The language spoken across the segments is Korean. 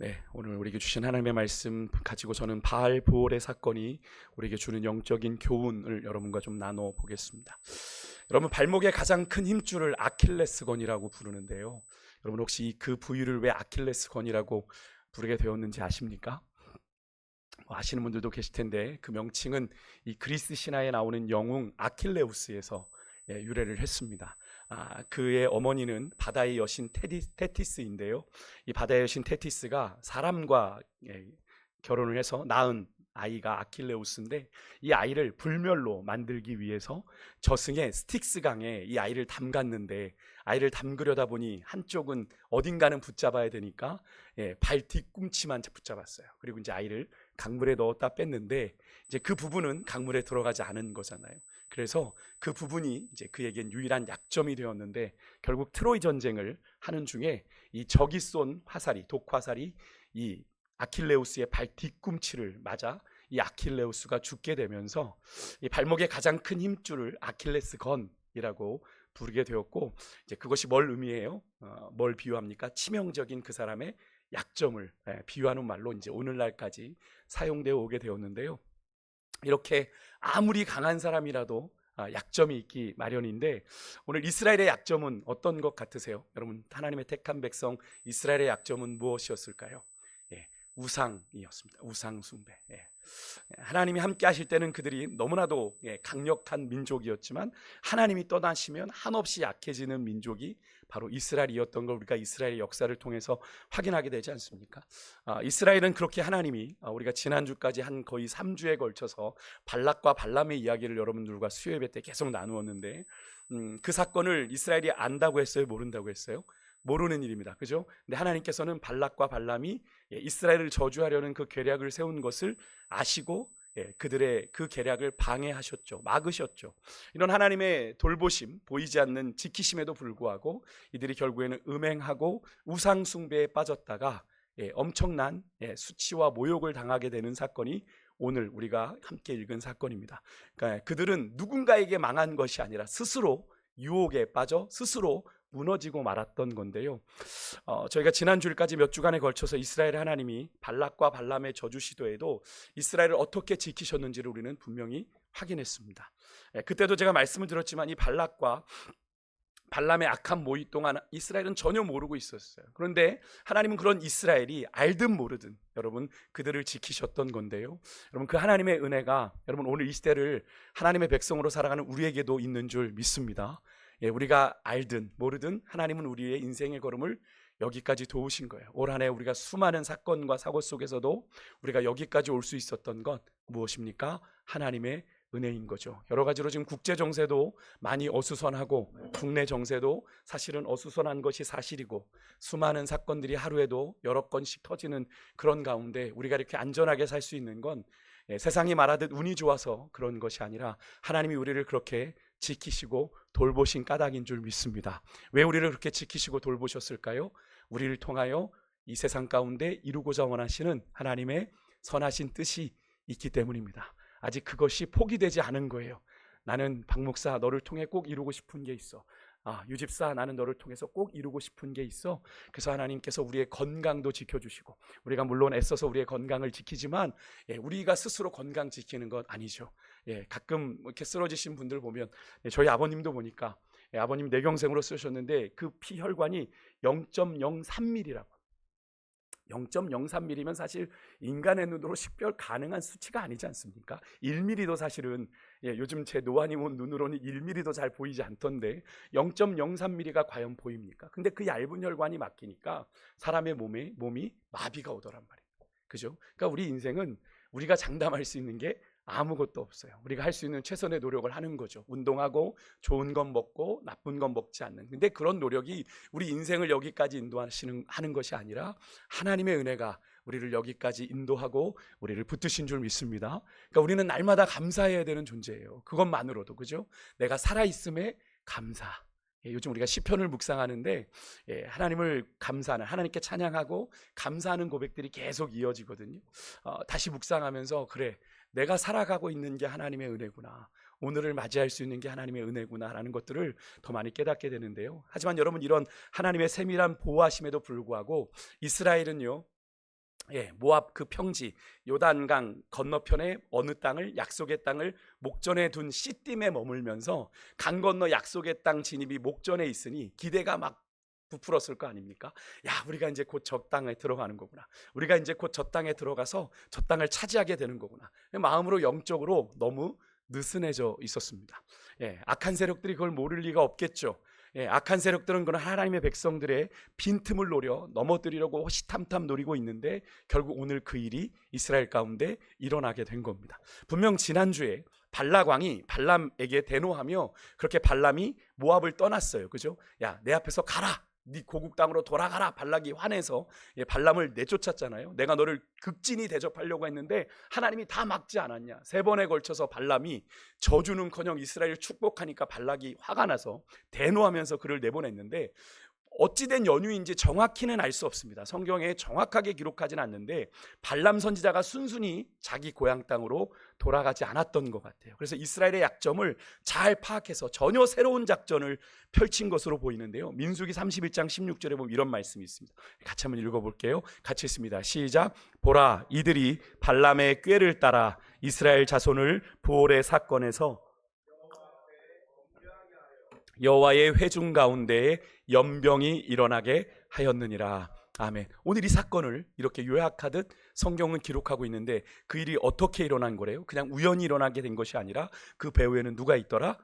네, 오늘 우리에게 주신 하나님의 말씀 가지고 저는 바알 보올의 사건이 우리에게 주는 영적인 교훈을 여러분과 좀 나눠 보겠습니다. 여러분, 발목의 가장 큰 힘줄을 아킬레스건이라고 부르는데요. 여러분 혹시 그 부위를 왜 아킬레스건이라고 부르게 되었는지 아십니까? 아시는 분들도 계실 텐데, 그 명칭은 이 그리스 신화에 나오는 영웅 아킬레우스에서 유래를 했습니다. 그의 어머니는 바다의 여신 테티스인데요. 이 바다의 여신 테티스가 사람과 결혼을 해서 낳은 아이가 아킬레우스인데, 이 아이를 불멸로 만들기 위해서 저승의 스틱스 강에 이 아이를 담갔는데, 아이를 담그려다 보니 한쪽은 어딘가는 붙잡아야 되니까 발 뒤꿈치만 붙잡았어요. 그리고 이제 아이를 강물에 넣었다 뺐는데, 이제 그 부분은 강물에 들어가지 않은 거잖아요. 그래서 그 부분이 이제 그에겐 유일한 약점이 되었는데, 결국 트로이 전쟁을 하는 중에 이 적이 쏜 화살이, 독화살이 이 아킬레우스의 발 뒤꿈치를 맞아 이 아킬레우스가 죽게 되면서 이 발목의 가장 큰 힘줄을 아킬레스건이라고 부르게 되었고, 이제 그것이 뭘 의미해요? 뭘 비유합니까? 치명적인 그 사람의 약점을 비유하는 말로 이제 오늘날까지 사용되어 오게 되었는데요. 이렇게 아무리 강한 사람이라도 약점이 있기 마련인데, 오늘 이스라엘의 약점은 어떤 것 같으세요? 여러분, 하나님의 택한 백성 이스라엘의 약점은 무엇이었을까요? 우상이었습니다. 우상 숭배. 하나님이 함께 하실 때는 그들이 너무나도 강력한 민족이었지만, 하나님이 떠나시면 한없이 약해지는 민족이 바로 이스라엘이었던 걸 우리가 이스라엘의 역사를 통해서 확인하게 되지 않습니까? 이스라엘은 그렇게 하나님이, 우리가 지난주까지 한 거의 3주에 걸쳐서 발락과 발람의 이야기를 여러분들과 수요예배 때 계속 나누었는데, 그 사건을 이스라엘이 안다고 했어요? 모른다고 했어요? 모르는 일입니다. 그죠? 근데 하나님께서는 발락과 발람이 이스라엘을 저주하려는 그 계략을 세운 것을 아시고 그들의 그 계략을 방해하셨죠. 막으셨죠. 이런 하나님의 돌보심, 보이지 않는 지키심에도 불구하고 이들이 결국에는 음행하고 우상 숭배에 빠졌다가 엄청난 수치와 모욕을 당하게 되는 사건이 오늘 우리가 함께 읽은 사건입니다. 그러니까 그들은 누군가에게 망한 것이 아니라 스스로 유혹에 빠져 스스로 무너지고 말았던 건데요. 저희가 지난주일까지 몇 주간에 걸쳐서 이스라엘 하나님이 발락과 발람의 저주 시도에도 이스라엘을 어떻게 지키셨는지를 우리는 분명히 확인했습니다. 그때도 제가 말씀을 드렸지만, 이 발락과 발람의 악한 모의 동안 이스라엘은 전혀 모르고 있었어요. 그런데 하나님은 그런 이스라엘이 알든 모르든 여러분 그들을 지키셨던 건데요. 여러분, 그 하나님의 은혜가 여러분 오늘 이 시대를 하나님의 백성으로 살아가는 우리에게도 있는 줄 믿습니다. 우리가 알든 모르든 하나님은 우리의 인생의 걸음을 여기까지 도우신 거예요. 올 한 해 우리가 수많은 사건과 사고 속에서도 우리가 여기까지 올 수 있었던 것 무엇입니까? 하나님의 은혜인 거죠. 여러 가지로 지금 국제 정세도 많이 어수선하고 국내 정세도 사실은 어수선한 것이 사실이고, 수많은 사건들이 하루에도 여러 건씩 터지는 그런 가운데 우리가 이렇게 안전하게 살 수 있는 건 세상이 말하듯 운이 좋아서 그런 것이 아니라 하나님이 우리를 그렇게 지키시고 돌보신 까닭인 줄 믿습니다. 왜 우리를 그렇게 지키시고 돌보셨을까요? 우리를 통하여 이 세상 가운데 이루고자 원하시는 하나님의 선하신 뜻이 있기 때문입니다. 아직 그것이 포기되지 않은 거예요. 나는 박 목사 너를 통해 꼭 이루고 싶은 게 있어. 유집사 나는 너를 통해서 꼭 이루고 싶은 게 있어. 그래서 하나님께서 우리의 건강도 지켜주시고, 우리가 물론 애써서 우리의 건강을 지키지만 우리가 스스로 건강 지키는 것 아니죠. 가끔 이렇게 쓰러지신 분들 보면, 저희 아버님도 보니까 아버님 뇌경색으로 쓰셨는데 그 피혈관이 0.03mm라고. 0.03mm면 사실 인간의 눈으로 식별 가능한 수치가 아니지 않습니까? 1mm도 사실은 요즘 제 노안이 온 눈으로는 1mm도 잘 보이지 않던데 0.03mm가 과연 보입니까? 근데 그 얇은 혈관이 막히니까 사람의 몸이 마비가 오더란 말이에요. 그죠? 그러니까 우리 인생은 우리가 장담할 수 있는 게 아무것도 없어요. 우리가 할 수 있는 최선의 노력을 하는 거죠. 운동하고 좋은 건 먹고 나쁜 건 먹지 않는. 근데 그런 노력이 우리 인생을 여기까지 하는 것이 아니라 하나님의 은혜가 우리를 여기까지 인도하고 우리를 붙드신 줄 믿습니다. 그러니까 우리는 날마다 감사해야 되는 존재예요. 그것만으로도. 그죠? 내가 살아있음에 감사. 요즘 우리가 시편을 묵상하는데 하나님을 감사하는, 하나님께 찬양하고 감사하는 고백들이 계속 이어지거든요. 다시 묵상하면서, 그래, 내가 살아가고 있는 게 하나님의 은혜구나, 오늘을 맞이할 수 있는 게 하나님의 은혜구나라는 것들을 더 많이 깨닫게 되는데요. 하지만 여러분, 이런 하나님의 세밀한 보호하심에도 불구하고 이스라엘은요, 모압 그 평지 요단강 건너편에 어느 땅을, 약속의 땅을 목전에 둔 시딤에 머물면서 강 건너 약속의 땅 진입이 목전에 있으니 기대가 막 부풀었을 거 아닙니까? 야, 우리가 이제 곧 저 땅에 들어가는 거구나. 우리가 이제 곧 저 땅에 들어가서 저 땅을 차지하게 되는 거구나. 마음으로 영적으로 너무 느슨해져 있었습니다. 악한 세력들이 그걸 모를 리가 없겠죠. 악한 세력들은 그런 하나님의 백성들의 빈틈을 노려 넘어뜨리려고 호시탐탐 노리고 있는데 결국 오늘 그 일이 이스라엘 가운데 일어나게 된 겁니다. 분명 지난주에 발락 왕이 발람에게 대노하며 그렇게 발람이 모압을 떠났어요. 그죠? 야, 내 앞에서 가라. 네 고국 땅으로 돌아가라. 발락이 화내서 발람을 내쫓았잖아요. 내가 너를 극진히 대접하려고 했는데 하나님이 다 막지 않았냐. 3번에 걸쳐서 발람이 저주는커녕 이스라엘을 축복하니까 발락이 화가 나서 대노하면서 그를 내보냈는데 어찌된 연유인지 정확히는 알 수 없습니다. 성경에 정확하게 기록하진 않는데 발람 선지자가 순순히 자기 고향 땅으로 돌아가지 않았던 것 같아요. 그래서 이스라엘의 약점을 잘 파악해서 전혀 새로운 작전을 펼친 것으로 보이는데요. 민수기 31장 16절에 보면 이런 말씀이 있습니다. 같이 한번 읽어볼게요. 같이 있습니다. 시작. 보라, 이들이 발람의 꾀를 따라 이스라엘 자손을 부올의 사건에서 여호와의 회중 가운데에 연병이 일어나게 하였느니라. 아멘. 오늘 이 사건을 이렇게 요약하듯 성경은 기록하고 있는데 그 일이 어떻게 일어난 거래요? 그냥 우연히 일어나게 된 것이 아니라 그 배후에는 누가 있더라?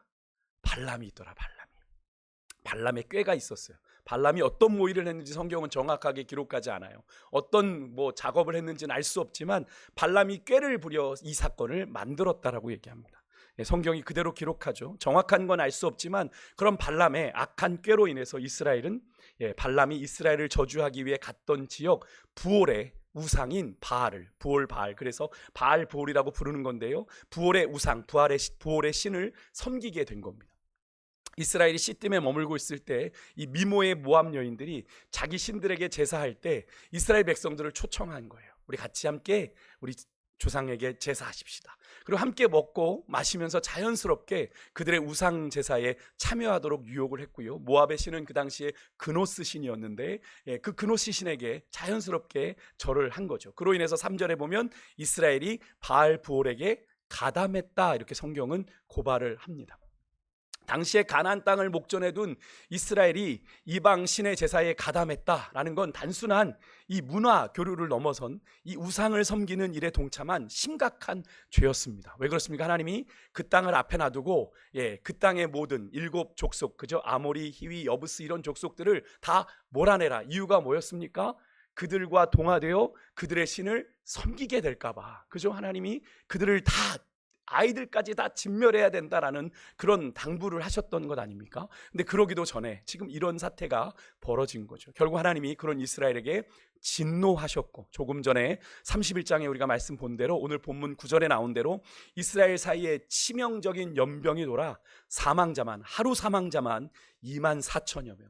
발람이 있더라. 발람의 꾀가 있었어요. 발람이 어떤 모의를 했는지 성경은 정확하게 기록하지 않아요. 어떤 작업을 했는지는 알 수 없지만 발람이 꾀를 부려 이 사건을 만들었다라고 얘기합니다. 성경이 그대로 기록하죠. 정확한 건 알 수 없지만 그런 발람의 악한 꾀로 인해서 이스라엘은 발람이 이스라엘을 저주하기 위해 갔던 지역 부올의 우상인 바알을, 부올 바알, 그래서 바알 부올이라고 부르는 건데요. 부올의 우상, 부올의 신을 섬기게 된 겁니다. 이스라엘이 시딤에 머물고 있을 때 이 미모의 모압 여인들이 자기 신들에게 제사할 때 이스라엘 백성들을 초청한 거예요. 우리 같이 함께 우리 조상에게 제사하십시다. 그리고 함께 먹고 마시면서 자연스럽게 그들의 우상 제사에 참여하도록 유혹을 했고요. 모압의 신은 그 당시에 그노스 신이었는데 그 그노스 신에게 자연스럽게 절을 한 거죠. 그로 인해서 3절에 보면 이스라엘이 바알 부올에게 가담했다 이렇게 성경은 고발을 합니다. 당시에 가나안 땅을 목전에 둔 이스라엘이 이방 신의 제사에 가담했다라는 건 단순한 이 문화 교류를 넘어선 이 우상을 섬기는 일에 동참한 심각한 죄였습니다. 왜 그렇습니까? 하나님이 그 땅을 앞에 놔두고 그 땅의 모든 7 족속, 그죠? 아모리, 히위, 여부스 이런 족속들을 다 몰아내라. 이유가 뭐였습니까? 그들과 동화되어 그들의 신을 섬기게 될까 봐. 그죠? 하나님이 그들을 다 아이들까지 다 진멸해야 된다라는 그런 당부를 하셨던 것 아닙니까? 근데 그러기도 전에 지금 이런 사태가 벌어진 거죠. 결국 하나님이 그런 이스라엘에게 진노하셨고 조금 전에 31장에 우리가 말씀 본 대로 오늘 본문 9절에 나온 대로 이스라엘 사이에 치명적인 연병이 돌아 하루 사망자만 24,000여 명.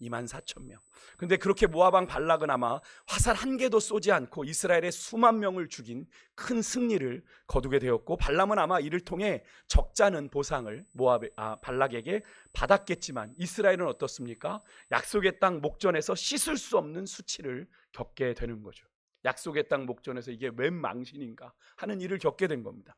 24,000명. 근데 그렇게 모압 왕 발락은 아마 화살 한 개도 쏘지 않고 이스라엘의 수만 명을 죽인 큰 승리를 거두게 되었고 발람은 아마 이를 통해 적잖은 보상을 발락에게 받았겠지만 이스라엘은 어떻습니까? 약속의 땅 목전에서 씻을 수 없는 수치를 겪게 되는 거죠. 약속의 땅 목전에서 이게 웬 망신인가 하는 일을 겪게 된 겁니다.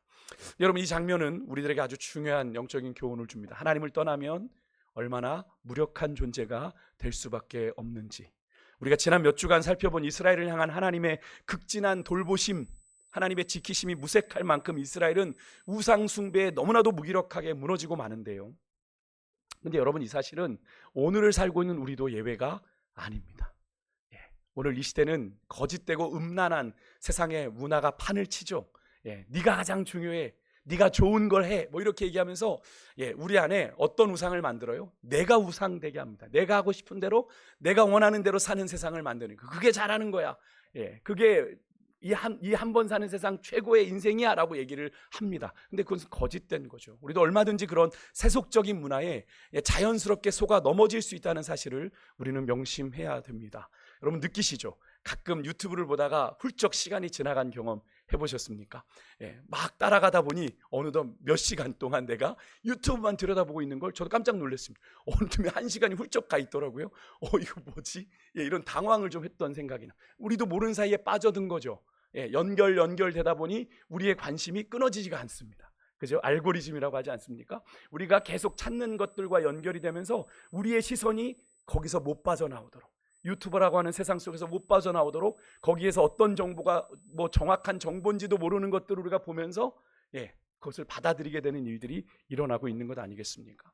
여러분, 이 장면은 우리들에게 아주 중요한 영적인 교훈을 줍니다. 하나님을 떠나면 얼마나 무력한 존재가 될 수밖에 없는지. 우리가 지난 몇 주간 살펴본 이스라엘을 향한 하나님의 극진한 돌보심, 하나님의 지키심이 무색할 만큼 이스라엘은 우상 숭배에 너무나도 무기력하게 무너지고 마는데요. 근데 여러분, 이 사실은 오늘을 살고 있는 우리도 예외가 아닙니다. 오늘 이 시대는 거짓되고 음란한 세상의 문화가 판을 치죠. 네가 가장 중요해, 네가 좋은 걸 해, 이렇게 얘기하면서 우리 안에 어떤 우상을 만들어요? 내가 우상되게 합니다. 내가 하고 싶은 대로, 내가 원하는 대로 사는 세상을 만드는 거. 그게 잘하는 거야. 그게 이 한 번 사는 세상 최고의 인생이야 라고 얘기를 합니다. 근데 그것은 거짓된 거죠. 우리도 얼마든지 그런 세속적인 문화에 자연스럽게 속아 넘어질 수 있다는 사실을 우리는 명심해야 됩니다. 여러분 느끼시죠? 가끔 유튜브를 보다가 훌쩍 시간이 지나간 경험 해보셨습니까? 예, 막 따라가다 보니 어느덧 몇 시간 동안 내가 유튜브만 들여다보고 있는 걸 저도 깜짝 놀랐습니다. 어느 틈에 1시간이 훌쩍 가 있더라고요. 이거 뭐지? 예, 이런 당황을 좀 했던 생각이 나. 우리도 모르는 사이에 빠져든 거죠. 예, 연결되다 보니 우리의 관심이 끊어지지가 않습니다. 그죠? 알고리즘이라고 하지 않습니까? 우리가 계속 찾는 것들과 연결이 되면서 우리의 시선이 거기서 못 빠져나오도록, 유튜버라고 하는 세상 속에서 못 빠져나오도록, 거기에서 어떤 정보가 뭐 정확한 정보인지도 모르는 것들을 우리가 보면서 그것을 받아들이게 되는 일들이 일어나고 있는 것 아니겠습니까?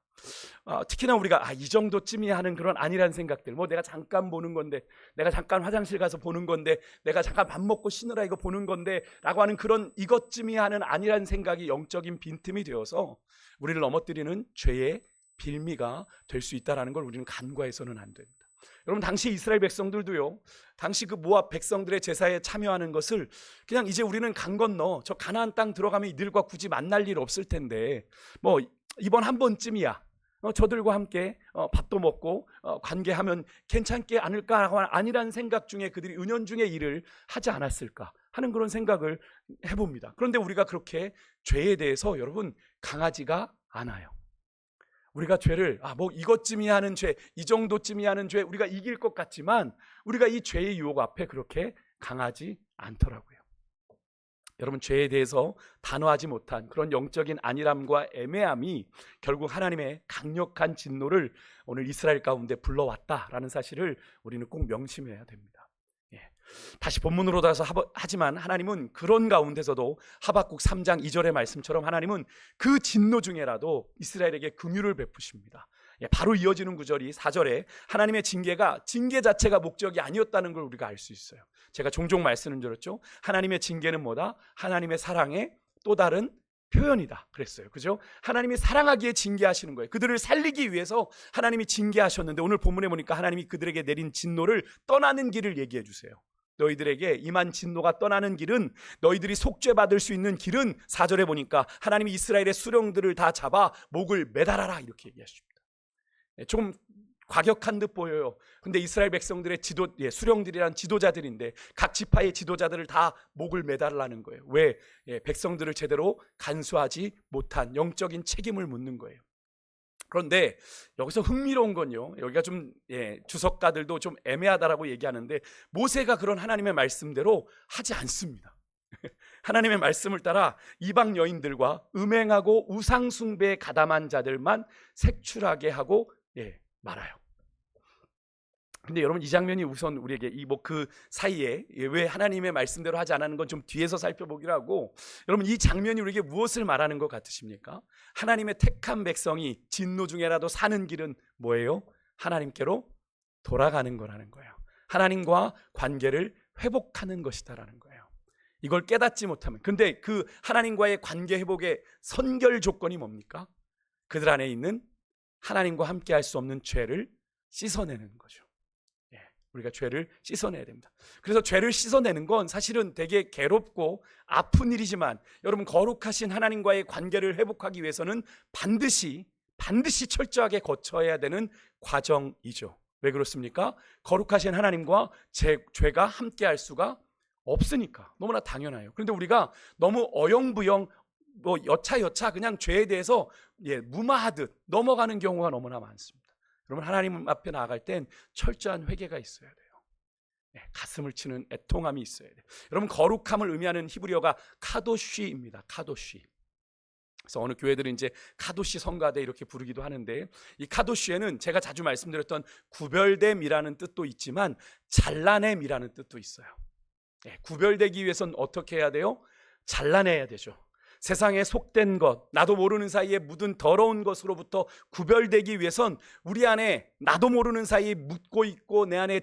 특히나 우리가 이 정도쯤이야 하는 그런 아니란 생각들, 뭐 내가 잠깐 보는 건데, 내가 잠깐 화장실 가서 보는 건데, 내가 잠깐 밥 먹고 쉬느라 이거 보는 건데 라고 하는 그런 이것쯤이야 하는 아니란 생각이 영적인 빈틈이 되어서 우리를 넘어뜨리는 죄의 빌미가 될 수 있다는 걸 우리는 간과해서는 안 됩니다. 여러분, 당시 이스라엘 백성들도요, 당시 그 모압 백성들의 제사에 참여하는 것을 그냥 이제 우리는 강 건너 저 가나안 땅 들어가면 이들과 굳이 만날 일 없을 텐데 뭐 이번 한 번쯤이야 저들과 함께 밥도 먹고 관계하면 괜찮게 않을까 아니란 생각 중에 그들이 은연중에 일을 하지 않았을까 하는 그런 생각을 해봅니다. 그런데 우리가 그렇게 죄에 대해서 여러분 강하지가 않아요. 우리가 죄를 뭐 이것쯤이야 하는 죄, 이 정도쯤이야 하는 죄 우리가 이길 것 같지만 우리가 이 죄의 유혹 앞에 그렇게 강하지 않더라고요. 여러분, 죄에 대해서 단호하지 못한 그런 영적인 안일함과 애매함이 결국 하나님의 강력한 진노를 오늘 이스라엘 가운데 불러왔다라는 사실을 우리는 꼭 명심해야 됩니다. 다시 본문으로 돌아서 하지만 하나님은 그런 가운데서도 하박국 3장 2절의 말씀처럼 하나님은 그 진노 중에라도 이스라엘에게 긍휼을 베푸십니다. 바로 이어지는 구절이 4절에 하나님의 징계가 징계 자체가 목적이 아니었다는 걸 우리가 알 수 있어요. 제가 종종 말씀드렸죠. 하나님의 징계는 뭐다? 하나님의 사랑의 또 다른 표현이다 그랬어요. 그죠? 하나님이 사랑하기에 징계하시는 거예요. 그들을 살리기 위해서 하나님이 징계하셨는데 오늘 본문에 보니까 하나님이 그들에게 내린 진노를 떠나는 길을 얘기해 주세요. 너희들에게 임한 진노가 떠나는 길은, 너희들이 속죄받을 수 있는 길은 4절에 보니까 하나님이 이스라엘의 수령들을 다 잡아 목을 매달아라 이렇게 얘기하십니다. 좀 과격한 듯 보여요. 근데 이스라엘 백성들의 수령들이란 지도자들인데 각 지파의 지도자들을 다 목을 매달라는 거예요. 왜? 백성들을 제대로 간수하지 못한 영적인 책임을 묻는 거예요. 그런데 여기서 흥미로운 건요, 여기가 좀 주석가들도 좀 애매하다라고 얘기하는데 모세가 그런 하나님의 말씀대로 하지 않습니다. 하나님의 말씀을 따라 이방 여인들과 음행하고 우상 숭배에 가담한 자들만 색출하게 하고 말아요. 근데 여러분, 이 장면이 우선 우리에게 그 사이에 왜 하나님의 말씀대로 하지 않았는 건 좀 뒤에서 살펴보기로 하고, 여러분 이 장면이 우리에게 무엇을 말하는 것 같으십니까? 하나님의 택한 백성이 진노 중에라도 사는 길은 뭐예요? 하나님께로 돌아가는 거라는 거예요. 하나님과 관계를 회복하는 것이다라는 거예요. 이걸 깨닫지 못하면, 근데 그 하나님과의 관계 회복의 선결 조건이 뭡니까? 그들 안에 있는 하나님과 함께 할 수 없는 죄를 씻어내는 거죠. 우리가 죄를 씻어내야 됩니다. 그래서 죄를 씻어내는 건 사실은 되게 괴롭고 아픈 일이지만 여러분, 거룩하신 하나님과의 관계를 회복하기 위해서는 반드시 철저하게 거쳐야 되는 과정이죠. 왜 그렇습니까? 거룩하신 하나님과 죄가 함께 할 수가 없으니까. 너무나 당연해요. 그런데 우리가 너무 어영부영 여차여차 그냥 죄에 대해서 무마하듯 넘어가는 경우가 너무나 많습니다. 여러분, 하나님 앞에 나아갈 땐 철저한 회개가 있어야 돼요. 가슴을 치는 애통함이 있어야 돼요. 여러분, 거룩함을 의미하는 히브리어가 카도쉬입니다. 카도쉬. 그래서 어느 교회들은 이제 카도시 성가대 이렇게 부르기도 하는데, 이 카도쉬에는 제가 자주 말씀드렸던 구별됨이라는 뜻도 있지만 잘라냄이라는 뜻도 있어요. 구별되기 위해서는 어떻게 해야 돼요? 잘라내야 되죠. 세상에 속된 것, 나도 모르는 사이에 묻은 더러운 것으로부터 구별되기 위해선 우리 안에 나도 모르는 사이에 묻고 있고 내 안에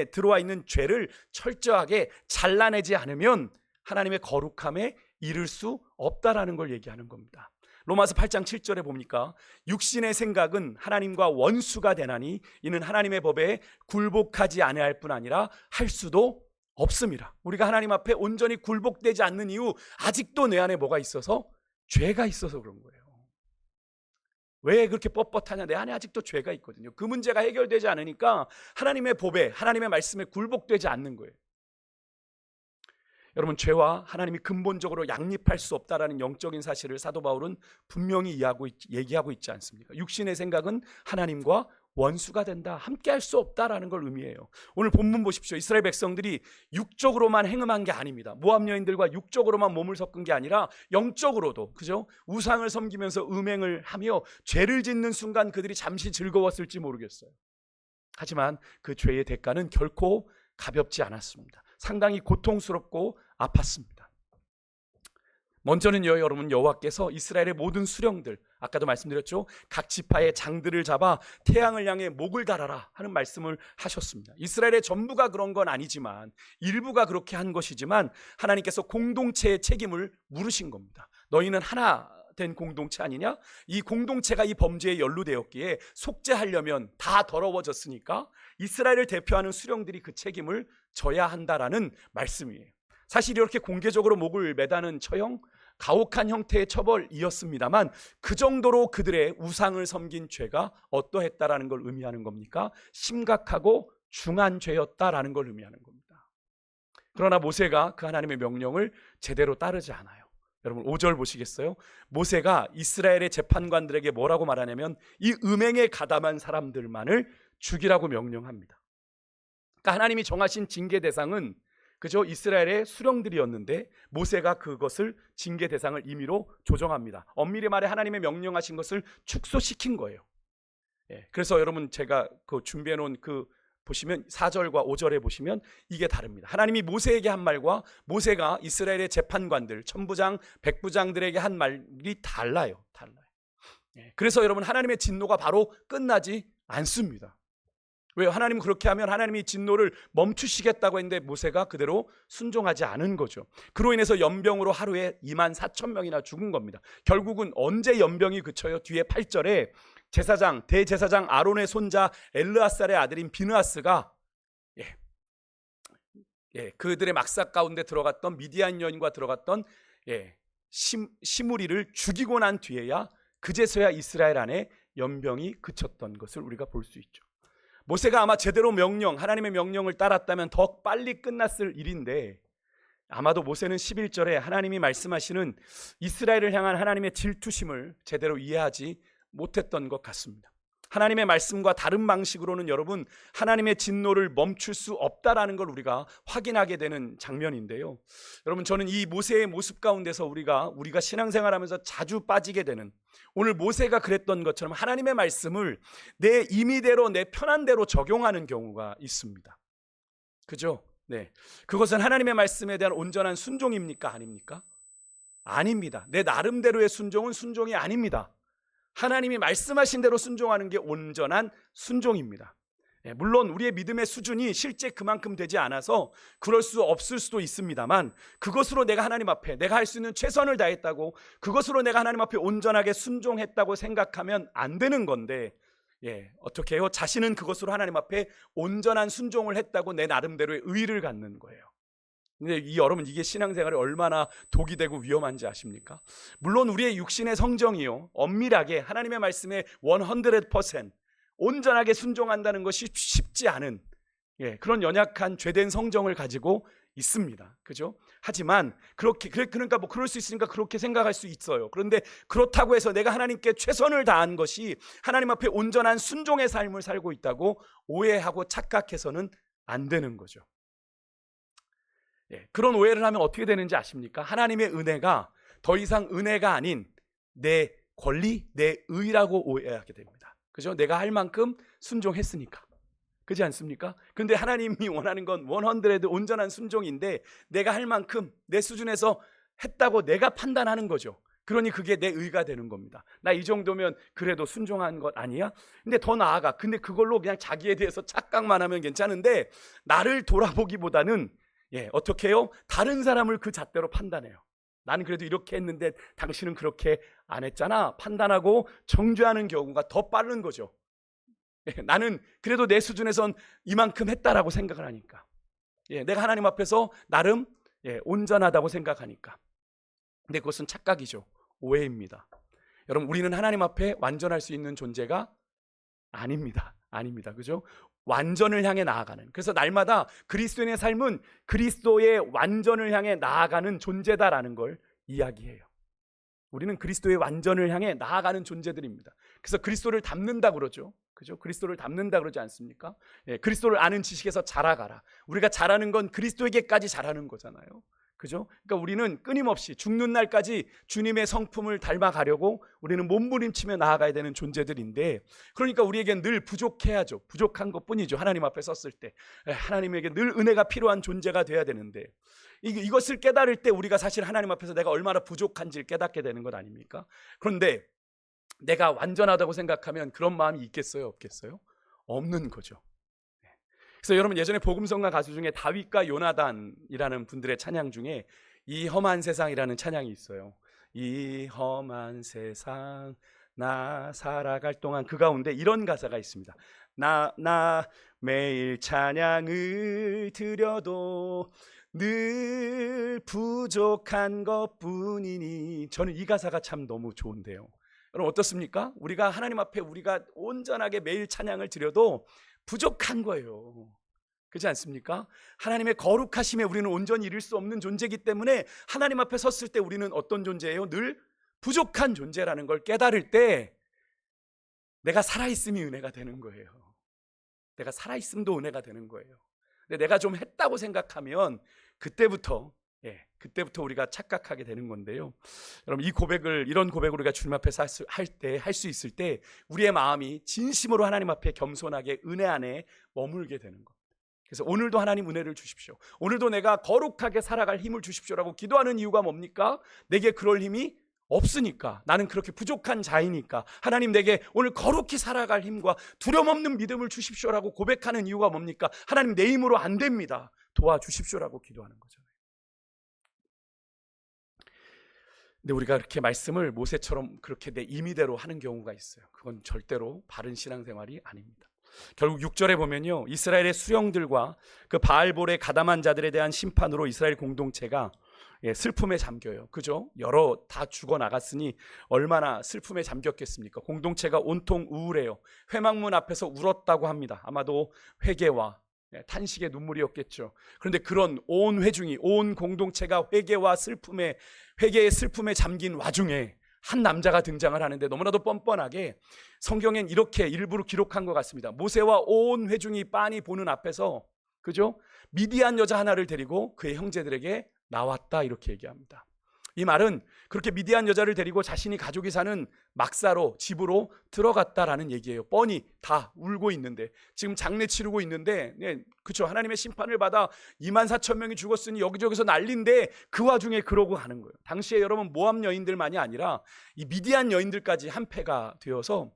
들어와 있는 죄를 철저하게 잘라내지 않으면 하나님의 거룩함에 이를 수 없다라는 걸 얘기하는 겁니다. 로마서 8장 7절에 보니까 육신의 생각은 하나님과 원수가 되나니 이는 하나님의 법에 굴복하지 아니할 뿐 아니라 할 수도 없습니다. 우리가 하나님 앞에 온전히 굴복되지 않는 이유, 아직도 내 안에 뭐가 있어서? 죄가 있어서 그런 거예요. 왜 그렇게 뻣뻣하냐? 내 안에 아직도 죄가 있거든요. 그 문제가 해결되지 않으니까 하나님의 법에, 하나님의 말씀에 굴복되지 않는 거예요. 여러분, 죄와 하나님이 근본적으로 양립할 수 없다라는 영적인 사실을 사도 바울은 분명히 얘기하고 있지 않습니까? 육신의 생각은 하나님과 원수가 된다, 함께 할 수 없다라는 걸 의미해요. 오늘 본문 보십시오. 이스라엘 백성들이 육적으로만 행음한 게 아닙니다. 모압 여인들과 육적으로만 몸을 섞은 게 아니라 영적으로도, 그죠? 우상을 섬기면서 음행을 하며 죄를 짓는 순간 그들이 잠시 즐거웠을지 모르겠어요. 하지만 그 죄의 대가는 결코 가볍지 않았습니다. 상당히 고통스럽고 아팠습니다. 먼저는요, 여러분, 여호와께서 이스라엘의 모든 수령들, 아까도 말씀드렸죠, 각 지파의 장들을 잡아 태양을 향해 목을 달아라 하는 말씀을 하셨습니다. 이스라엘의 전부가 그런 건 아니지만, 일부가 그렇게 한 것이지만 하나님께서 공동체의 책임을 물으신 겁니다. 너희는 하나 된 공동체 아니냐? 이 공동체가 이 범죄에 연루되었기에 속죄하려면 다 더러워졌으니까 이스라엘을 대표하는 수령들이 그 책임을 져야 한다라는 말씀이에요. 사실 이렇게 공개적으로 목을 매다는 처형, 가혹한 형태의 처벌이었습니다만 그 정도로 그들의 우상을 섬긴 죄가 어떠했다라는 걸 의미하는 겁니까? 심각하고 중한 죄였다라는 걸 의미하는 겁니다. 그러나 모세가 그 하나님의 명령을 제대로 따르지 않아요. 여러분, 5절 보시겠어요? 모세가 이스라엘의 재판관들에게 뭐라고 말하냐면 이 음행에 가담한 사람들만을 죽이라고 명령합니다. 그러니까 하나님이 정하신 징계 대상은 그저 이스라엘의 수령들이었는데 모세가 그것을 징계 대상을 임의로 조정합니다. 엄밀히 말해 하나님의 명령하신 것을 축소시킨 거예요. 그래서 여러분, 제가 그 준비해 놓은 보시면 4절과 5절에 보시면 이게 다릅니다. 하나님이 모세에게 한 말과 모세가 이스라엘의 재판관들, 천부장, 백부장들에게 한 말이 달라요. 그래서 여러분, 하나님의 진노가 바로 끝나지 않습니다. 왜요? 하나님은 그렇게 하면 하나님이 진노를 멈추시겠다고 했는데 모세가 그대로 순종하지 않은 거죠. 그로 인해서 연병으로 하루에 24,000명이나 죽은 겁니다. 결국은 언제 연병이 그쳐요? 뒤에 8절에 대제사장 아론의 손자 엘르아살의 아들인 비느하스가 그들의 막사 가운데 들어갔던 미디안 여인과 들어갔던 시므리를 죽이고 난 뒤에야 그제서야 이스라엘 안에 연병이 그쳤던 것을 우리가 볼 수 있죠. 모세가 아마 제대로 하나님의 명령을 따랐다면 더 빨리 끝났을 일인데 아마도 모세는 11절에 하나님이 말씀하시는 이스라엘을 향한 하나님의 질투심을 제대로 이해하지 못했던 것 같습니다. 하나님의 말씀과 다른 방식으로는 여러분, 하나님의 진노를 멈출 수 없다라는 걸 우리가 확인하게 되는 장면인데요. 여러분, 저는 이 모세의 모습 가운데서 우리가 신앙생활하면서 자주 빠지게 되는, 오늘 모세가 그랬던 것처럼 하나님의 말씀을 내 임의대로, 내 편한 대로 적용하는 경우가 있습니다. 그죠? 네. 그것은 하나님의 말씀에 대한 온전한 순종입니까? 아닙니까? 아닙니다. 내 나름대로의 순종은 순종이 아닙니다. 하나님이 말씀하신 대로 순종하는 게 온전한 순종입니다. 물론 우리의 믿음의 수준이 실제 그만큼 되지 않아서 그럴 수 없을 수도 있습니다만, 그것으로 내가 하나님 앞에 내가 할 수 있는 최선을 다했다고, 그것으로 내가 하나님 앞에 온전하게 순종했다고 생각하면 안 되는 건데, 어떻게 해요? 자신은 그것으로 하나님 앞에 온전한 순종을 했다고 내 나름대로의 의의를 갖는 거예요. 근데 여러분, 이게 신앙생활에 얼마나 독이 되고 위험한지 아십니까? 물론 우리의 육신의 성정이요, 엄밀하게 하나님의 말씀에 100% 온전하게 순종한다는 것이 쉽지 않은 그런 연약한 죄된 성정을 가지고 있습니다. 그죠? 하지만 그러니까 그럴 수 있으니까 그렇게 생각할 수 있어요. 그런데 그렇다고 해서 내가 하나님께 최선을 다한 것이 하나님 앞에 온전한 순종의 삶을 살고 있다고 오해하고 착각해서는 안 되는 거죠. 그런 오해를 하면 어떻게 되는지 아십니까? 하나님의 은혜가 더 이상 은혜가 아닌 내 권리, 내 의라고 오해하게 됩니다. 그죠? 내가 할 만큼 순종했으니까. 그렇지 않습니까? 그런데 하나님이 원하는 건 100% 온전한 순종인데 내가 할 만큼 내 수준에서 했다고 내가 판단하는 거죠. 그러니 그게 내 의가 되는 겁니다. 나 이 정도면 그래도 순종한 것 아니야? 근데 더 나아가. 근데 그걸로 그냥 자기에 대해서 착각만 하면 괜찮은데 나를 돌아보기보다는 어떻게 해요? 다른 사람을 그 잣대로 판단해요. 나는 그래도 이렇게 했는데 당신은 그렇게 안 했잖아. 판단하고 정죄하는 경우가 더 빠른 거죠. 나는 그래도 내 수준에선 이만큼 했다라고 생각을 하니까. 내가 하나님 앞에서 나름 온전하다고 생각하니까. 근데 그것은 착각이죠. 오해입니다. 여러분, 우리는 하나님 앞에 완전할 수 있는 존재가 아닙니다. 그죠? 완전을 향해 나아가는, 그래서 날마다 그리스도인의 삶은 그리스도의 완전을 향해 나아가는 존재다라는 걸 이야기해요. 우리는 그리스도의 완전을 향해 나아가는 존재들입니다. 그래서 그리스도를 닮는다 그러죠. 그죠? 그리스도를 닮는다 그러지 않습니까? 예, 그리스도를 아는 지식에서 자라가라. 우리가 자라는 건 그리스도에게까지 자라는 거잖아요. 그죠? 그러니까 우리는 끊임없이 죽는 날까지 주님의 성품을 닮아가려고 우리는 몸부림치며 나아가야 되는 존재들인데, 그러니까 우리에겐 늘 부족해야죠. 부족한 것뿐이죠. 하나님 앞에 섰을 때 하나님에게 늘 은혜가 필요한 존재가 돼야 되는데, 이것을 깨달을 때 우리가 사실 하나님 앞에서 내가 얼마나 부족한지를 깨닫게 되는 것 아닙니까? 그런데 내가 완전하다고 생각하면 그런 마음이 있겠어요? 없겠어요? 없는 거죠. 그래서 여러분, 예전에 복음성가 가수 중에 다윗과 요나단이라는 분들의 찬양 중에 이 험한 세상이라는 찬양이 있어요. 이 험한 세상 나 살아갈 동안, 그 가운데 이런 가사가 있습니다. 나 매일 찬양을 드려도 늘 부족한 것뿐이니. 저는 이 가사가 참 너무 좋은데요. 여러분 어떻습니까? 우리가 하나님 앞에 우리가 온전하게 매일 찬양을 드려도 부족한 거예요. 그렇지 않습니까? 하나님의 거룩하심에 우리는 온전히 이룰 수 없는 존재이기 때문에 하나님 앞에 섰을 때 우리는 어떤 존재예요? 늘 부족한 존재라는 걸 깨달을 때 내가 살아있음이 은혜가 되는 거예요. 내가 살아있음도 은혜가 되는 거예요. 근데 내가 좀 했다고 생각하면 그때부터 우리가 착각하게 되는 건데요. 여러분, 이런 고백을 우리가 주님 앞에서 할 수 있을 때 우리의 마음이 진심으로 하나님 앞에 겸손하게 은혜 안에 머물게 되는 것. 그래서 오늘도 하나님 은혜를 주십시오. 오늘도 내가 거룩하게 살아갈 힘을 주십시오라고 기도하는 이유가 뭡니까? 내게 그럴 힘이 없으니까. 나는 그렇게 부족한 자이니까. 하나님, 내게 오늘 거룩히 살아갈 힘과 두려움 없는 믿음을 주십시오라고 고백하는 이유가 뭡니까? 하나님, 내 힘으로 안 됩니다. 도와주십시오라고 기도하는 거잖아요. 근데 우리가 그렇게 말씀을 모세처럼 그렇게 내 임의대로 하는 경우가 있어요. 그건 절대로 바른 신앙생활이 아닙니다. 결국 6절에 보면요, 이스라엘의 수령들과 그 바알볼의 가담한 자들에 대한 심판으로 이스라엘 공동체가 슬픔에 잠겨요. 그죠? 다 죽어나갔으니 얼마나 슬픔에 잠겼겠습니까? 공동체가 온통 우울해요. 회막문 앞에서 울었다고 합니다. 아마도 회개와 탄식의 눈물이었겠죠. 그런데 그런 온 회중이, 온 공동체가 회개의 슬픔에 잠긴 와중에 한 남자가 등장을 하는데 너무나도 뻔뻔하게 성경엔 이렇게 일부러 기록한 것 같습니다. 모세와 온 회중이 빤히 보는 앞에서, 그죠? 미디안 여자 하나를 데리고 그의 형제들에게 나왔다, 이렇게 얘기합니다. 이 말은 그렇게 미디안 여자를 데리고 자신이 가족이 사는 막사로 집으로 들어갔다라는 얘기예요. 뻔히 다 울고 있는데, 지금 장례 치르고 있는데, 그렇죠, 하나님의 심판을 받아 24,000명이 죽었으니 여기저기서 난리인데 그 와중에 그러고 가는 거예요. 당시에 여러분, 모압 여인들만이 아니라 이 미디안 여인들까지 한패가 되어서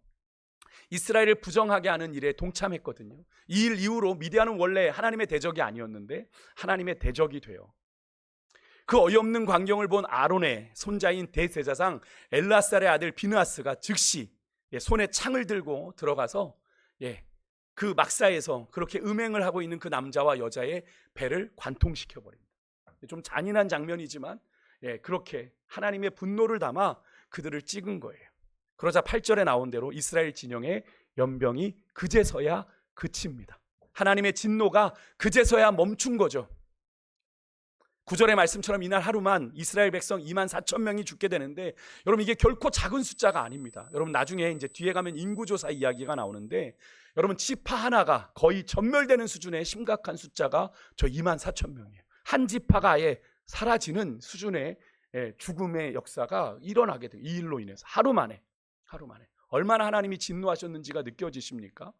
이스라엘을 부정하게 하는 일에 동참했거든요. 이 일 이후로 미디안은 원래 하나님의 대적이 아니었는데 하나님의 대적이 돼요. 그 어이없는 광경을 본 아론의 손자인 대제사장 엘라살의 아들 비느하스가 즉시 손에 창을 들고 들어가서 그 막사에서 그렇게 음행을 하고 있는 그 남자와 여자의 배를 관통시켜 버립니다. 좀 잔인한 장면이지만 그렇게 하나님의 분노를 담아 그들을 찍은 거예요. 그러자 8절에 나온 대로 이스라엘 진영의 연병이 그제서야 그칩니다. 하나님의 진노가 그제서야 멈춘 거죠. 9절의 말씀처럼 이날 하루만 이스라엘 백성 24,000명이 죽게 되는데, 여러분, 이게 결코 작은 숫자가 아닙니다. 여러분, 나중에 이제 뒤에 가면 인구조사 이야기가 나오는데, 여러분, 지파 하나가 거의 전멸되는 수준의 심각한 숫자가 저 24,000명이에요. 한 지파가 아예 사라지는 수준의 죽음의 역사가 일어나게 돼요. 이 일로 인해서 하루 만에. 얼마나 하나님이 진노하셨는지가 느껴지십니까?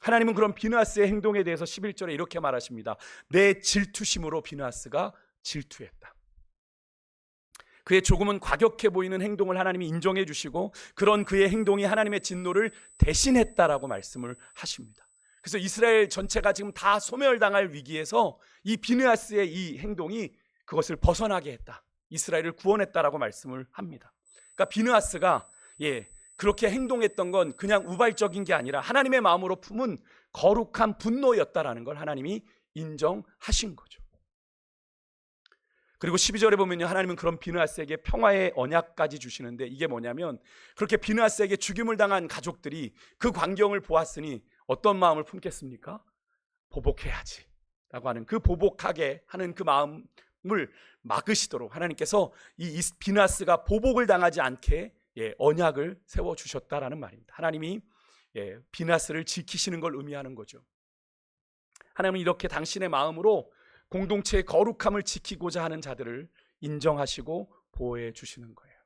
하나님은 그런 비느하스의 행동에 대해서 11절에 이렇게 말하십니다. 내 질투심으로 비느하스가 질투했다. 그의 조금은 과격해 보이는 행동을 하나님이 인정해 주시고 그런 그의 행동이 하나님의 진노를 대신했다라고 말씀을 하십니다. 그래서 이스라엘 전체가 지금 다 소멸당할 위기에서 이 비느하스의 이 행동이 그것을 벗어나게 했다, 이스라엘을 구원했다라고 말씀을 합니다. 그러니까 비느하스가 그렇게 행동했던 건 그냥 우발적인 게 아니라 하나님의 마음으로 품은 거룩한 분노였다라는 걸 하나님이 인정하신 거죠. 그리고 12절에 보면요, 하나님은 그런 비느하스에게 평화의 언약까지 주시는데, 이게 뭐냐면 그렇게 비느하스에게 죽임을 당한 가족들이 그 광경을 보았으니 어떤 마음을 품겠습니까? 보복해야지 라고 하는, 그 보복하게 하는 그 마음을 막으시도록 하나님께서 이 비나스가 보복을 당하지 않게 언약을 세워주셨다라는 말입니다. 하나님이 비나스를 지키시는 걸 의미하는 거죠. 하나님은 이렇게 당신의 마음으로 공동체의 거룩함을 지키고자 하는 자들을 인정하시고 보호해 주시는 거예요.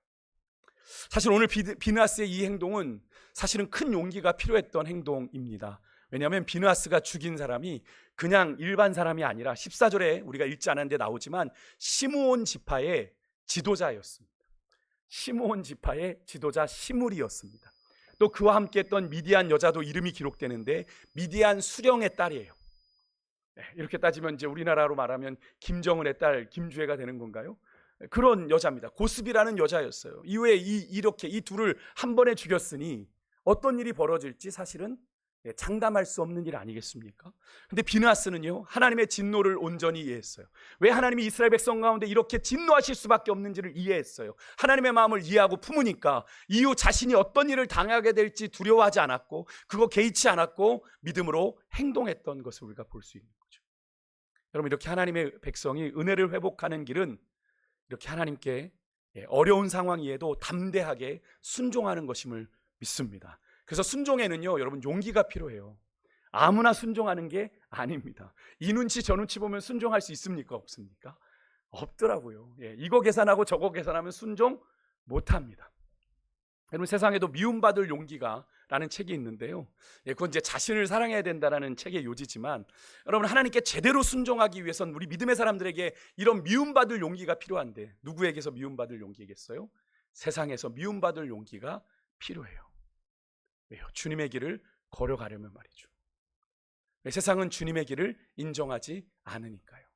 사실 오늘 비나스의 이 행동은 사실은 큰 용기가 필요했던 행동입니다. 왜냐하면 비나스가 죽인 사람이 그냥 일반 사람이 아니라 14절에 우리가 읽지 않았는데 나오지만 시므온 지파의 지도자였습니다. 시므온 지파의 지도자 시므리였습니다. 또 그와 함께 했던 미디안 여자도 이름이 기록되는데 미디안 수령의 딸이에요. 이렇게 따지면 이제 우리나라로 말하면 김정은의 딸 김주혜가 되는 건가요? 그런 여자입니다. 고스비라는 여자였어요. 이후에 이렇게 이 둘을 한 번에 죽였으니 어떤 일이 벌어질지 사실은 장담할 수 없는 일 아니겠습니까? 근데 비나스는요, 하나님의 진노를 온전히 이해했어요. 왜 하나님이 이스라엘 백성 가운데 이렇게 진노하실 수밖에 없는지를 이해했어요. 하나님의 마음을 이해하고 품으니까 이후 자신이 어떤 일을 당하게 될지 두려워하지 않았고 그거 개의치 않았고 믿음으로 행동했던 것을 우리가 볼 수 있는 거죠. 여러분, 이렇게 하나님의 백성이 은혜를 회복하는 길은 이렇게 하나님께 어려운 상황이에도 담대하게 순종하는 것임을 믿습니다. 그래서 순종에는요, 여러분, 용기가 필요해요. 아무나 순종하는 게 아닙니다. 이 눈치 저 눈치 보면 순종할 수 있습니까? 없습니까? 없더라고요. 이거 계산하고 저거 계산하면 순종 못합니다. 여러분, 세상에도 미움받을 용기가 라는 책이 있는데요, 그건 이제 자신을 사랑해야 된다는 책의 요지지만, 여러분, 하나님께 제대로 순종하기 위해선 우리 믿음의 사람들에게 이런 미움받을 용기가 필요한데, 누구에게서 미움받을 용기겠어요? 세상에서 미움받을 용기가 필요해요. 왜요? 주님의 길을 걸어가려면 말이죠. 세상은 주님의 길을 인정하지 않으니까요.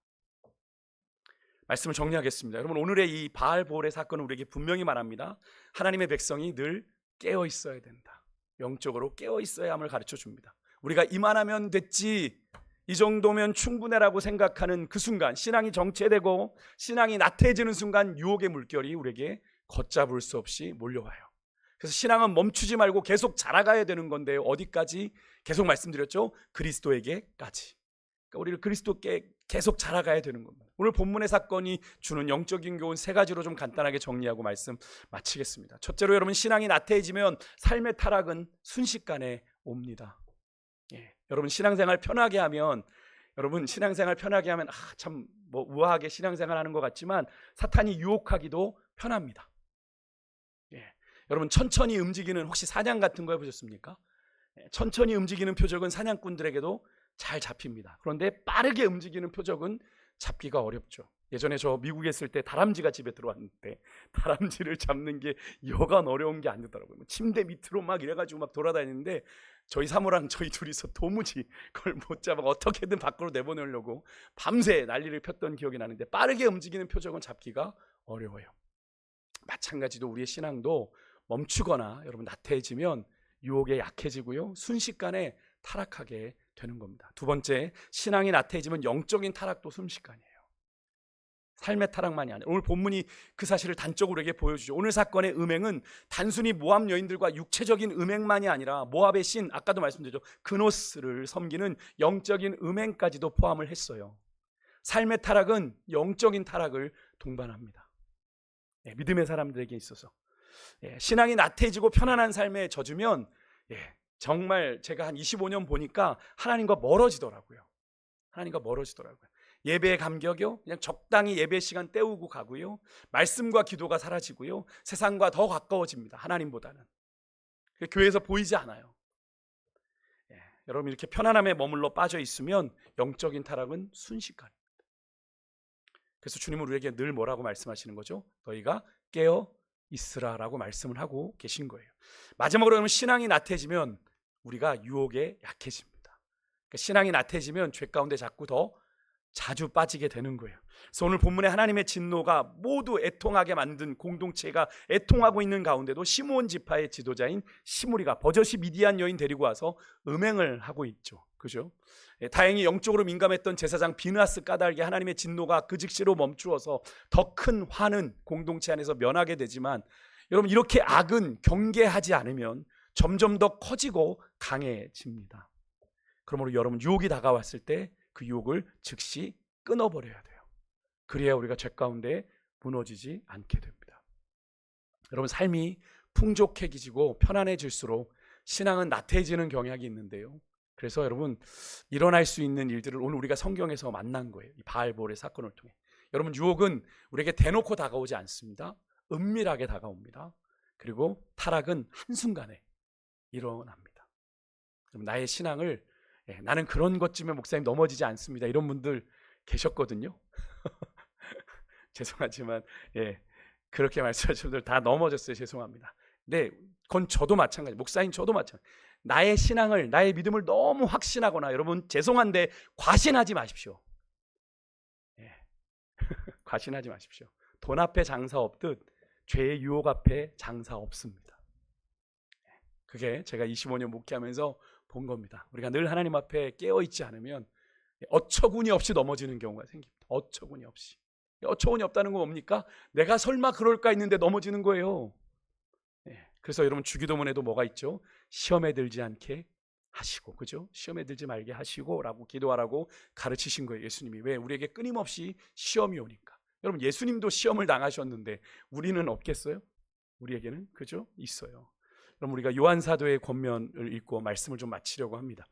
말씀을 정리하겠습니다. 여러분, 오늘의 이 바알보올의 사건은 우리에게 분명히 말합니다. 하나님의 백성이 늘 깨어 있어야 된다. 영적으로 깨어 있어야 함을 가르쳐 줍니다. 우리가 이만하면 됐지, 이 정도면 충분해라고 생각하는 그 순간, 신앙이 정체되고 신앙이 나태해지는 순간 유혹의 물결이 우리에게 걷잡을 수 없이 몰려와요. 그래서 신앙은 멈추지 말고 계속 자라가야 되는 건데요, 어디까지? 계속 말씀드렸죠, 그리스도에게까지. 그러니까 우리를 그리스도께 계속 자라가야 되는 겁니다. 오늘 본문의 사건이 주는 영적인 교훈 세 가지로 좀 간단하게 정리하고 말씀 마치겠습니다. 첫째로, 여러분, 신앙이 나태해지면 삶의 타락은 순식간에 옵니다. 여러분, 신앙생활 편하게 하면 참 우아하게 신앙생활 하는 것 같지만 사탄이 유혹하기도 편합니다. 여러분, 천천히 움직이는, 혹시 사냥 같은 거 해보셨습니까? 천천히 움직이는 표적은 사냥꾼들에게도 잘 잡힙니다. 그런데 빠르게 움직이는 표적은 잡기가 어렵죠. 예전에 저 미국에 있을 때 다람쥐가 집에 들어왔는데 다람쥐를 잡는 게 여간 어려운 게 아니더라고요. 침대 밑으로 막 이래가지고 막 돌아다니는데 저희 사모랑 저희 둘이서 도무지 그걸 못 잡아 어떻게든 밖으로 내보내려고 밤새 난리를 폈던 기억이 나는데, 빠르게 움직이는 표적은 잡기가 어려워요. 마찬가지로 우리의 신앙도 멈추거나 여러분 나태해지면 유혹에 약해지고요, 순식간에 타락하게 되는 겁니다. 두 번째, 신앙이 나태해지면 영적인 타락도 순식간이에요. 삶의 타락만이 아니라, 오늘 본문이 그 사실을 단적으로 우리에게 보여주죠. 오늘 사건의 음행은 단순히 모압 여인들과 육체적인 음행만이 아니라 모압의 신, 아까도 말씀드렸죠, 그노스를 섬기는 영적인 음행까지도 포함을 했어요. 삶의 타락은 영적인 타락을 동반합니다. 믿음의 사람들에게 있어서 신앙이 나태해지고 편안한 삶에 젖으면 정말 제가 한 25년 보니까 하나님과 멀어지더라고요. 예배의 감격이요, 그냥 적당히 예배 시간 때우고 가고요, 말씀과 기도가 사라지고요, 세상과 더 가까워집니다. 하나님보다는. 교회에서 보이지 않아요. 여러분, 이렇게 편안함에 머물러 빠져 있으면 영적인 타락은 순식간입니다. 그래서 주님은 우리에게 늘 뭐라고 말씀하시는 거죠? 너희가 깨어 있으라라고 말씀을 하고 계신 거예요. 마지막으로, 여러분, 신앙이 나태해지면 우리가 유혹에 약해집니다. 그러니까 신앙이 나태해지면 죄 가운데 자꾸 더 자주 빠지게 되는 거예요. 그래서 오늘 본문에 하나님의 진노가 모두 애통하게 만든 공동체가 애통하고 있는 가운데도 시므온 지파의 지도자인 시므리가 버젓이 미디안 여인 데리고 와서 음행을 하고 있죠. 그죠? 다행히 영적으로 민감했던 제사장 비느하스 까닭에 하나님의 진노가 그 즉시로 멈추어서 더 큰 화는 공동체 안에서 면하게 되지만, 여러분, 이렇게 악은 경계하지 않으면 점점 더 커지고 강해집니다. 그러므로 여러분 유혹이 다가왔을 때 그 유혹을 즉시 끊어버려야 돼요. 그래야 우리가 죄 가운데 무너지지 않게 됩니다. 여러분 삶이 풍족해지고 편안해질수록 신앙은 나태해지는 경향이 있는데요. 그래서 여러분 일어날 수 있는 일들을 오늘 우리가 성경에서 만난 거예요. 이 바알볼의 사건을 통해. 여러분 유혹은 우리에게 대놓고 다가오지 않습니다. 은밀하게 다가옵니다. 그리고 타락은 한순간에 일어납니다. 나의 신앙을 나는 그런 것쯤에 목사님 넘어지지 않습니다. 이런 분들 계셨거든요. 죄송하지만 그렇게 말씀하신 분들 다 넘어졌어요. 죄송합니다. 근데 그건 저도 마찬가지. 목사님 저도 마찬가지. 나의 신앙을 나의 믿음을 너무 확신하거나 여러분 죄송한데 과신하지 마십시오. 과신하지 마십시오. 돈 앞에 장사 없듯 죄의 유혹 앞에 장사 없습니다. 그게 제가 25년 목회하면서 본 겁니다. 우리가 늘 하나님 앞에 깨어있지 않으면 어처구니 없이 넘어지는 경우가 생깁니다. 어처구니 없이. 어처구니 없다는 건 뭡니까? 내가 설마 그럴까 했는데 넘어지는 거예요. 그래서 여러분 주기도문에도 뭐가 있죠? 시험에 들지 않게 하시고, 그죠? 시험에 들지 말게 하시고 라고 기도하라고 가르치신 거예요. 예수님이. 왜? 우리에게 끊임없이 시험이 오니까. 여러분 예수님도 시험을 당하셨는데 우리는 없겠어요? 우리에게는 그죠? 있어요. 그럼 우리가 요한사도의 권면을 읽고 말씀을 좀 마치려고 합니다.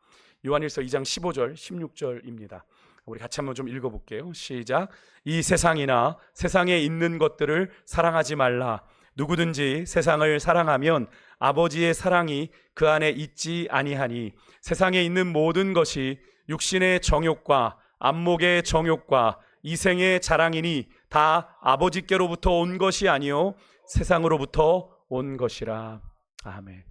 요한일서 2장 15절 16절입니다. 우리 같이 한번 좀 읽어볼게요. 시작. 이 세상이나 세상에 있는 것들을 사랑하지 말라. 누구든지 세상을 사랑하면 아버지의 사랑이 그 안에 있지 아니하니 세상에 있는 모든 것이 육신의 정욕과 안목의 정욕과 이생의 자랑이니 다 아버지께로부터 온 것이 아니요 세상으로부터 온 것이라. 아멘.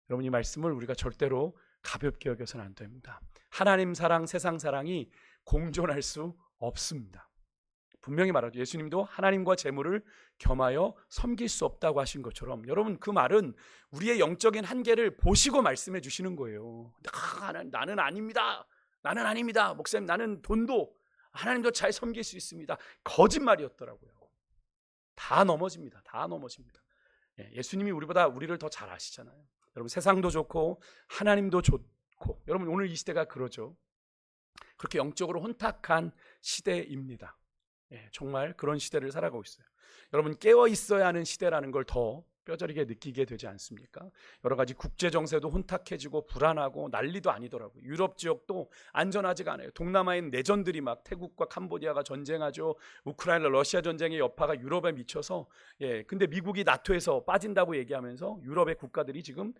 여러분 이 말씀을 우리가 절대로 가볍게 여겨서는 안 됩니다. 하나님 사랑, 세상 사랑이 공존할 수 없습니다. 분명히 말하죠. 예수님도 하나님과 재물을 겸하여 섬길 수 없다고 하신 것처럼 여러분 그 말은 우리의 영적인 한계를 보시고 말씀해 주시는 거예요. 나는 아닙니다. 나는 아닙니다. 목사님 나는 돈도 하나님도 잘 섬길 수 있습니다. 거짓말이었더라고요. 다 넘어집니다. 다 넘어집니다. 예수님이 우리를 더 잘 아시잖아요. 여러분 세상도 좋고 하나님도 좋고 여러분 오늘 이 시대가 그러죠. 그렇게 영적으로 혼탁한 시대입니다. 정말 그런 시대를 살아가고 있어요. 여러분 깨어 있어야 하는 시대라는 걸 더 뼈저리게 느끼게 되지 않습니까? 여러 가지 국제 정세도 혼탁해지고 불안하고 난리도 아니더라고요. 유럽 지역도 안전하지가 않아요. 동남아엔 내전들이 막 태국과 캄보디아가 전쟁하죠. 우크라이나 러시아 전쟁의 여파가 유럽에 미쳐서 근데 미국이 나토에서 빠진다고 얘기하면서 유럽의 국가들이 지금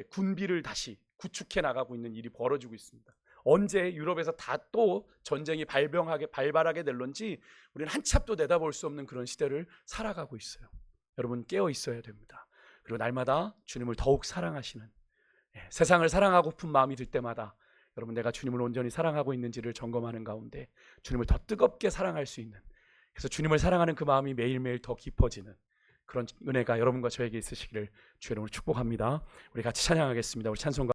군비를 다시 구축해 나가고 있는 일이 벌어지고 있습니다. 언제 유럽에서 다 또 전쟁이 발발하게 될런지 우리는 한참도 내다볼 수 없는 그런 시대를 살아가고 있어요. 여러분 깨어 있어야 됩니다. 그리고 날마다 주님을 더욱 사랑하시는 세상을 사랑하고픈 마음이 들 때마다 여러분 내가 주님을 온전히 사랑하고 있는지를 점검하는 가운데 주님을 더 뜨겁게 사랑할 수 있는 그래서 주님을 사랑하는 그 마음이 매일매일 더 깊어지는 그런 은혜가 여러분과 저에게 있으시기를 주의 이름으로 축복합니다. 우리 같이 찬양하겠습니다. 우리 찬송가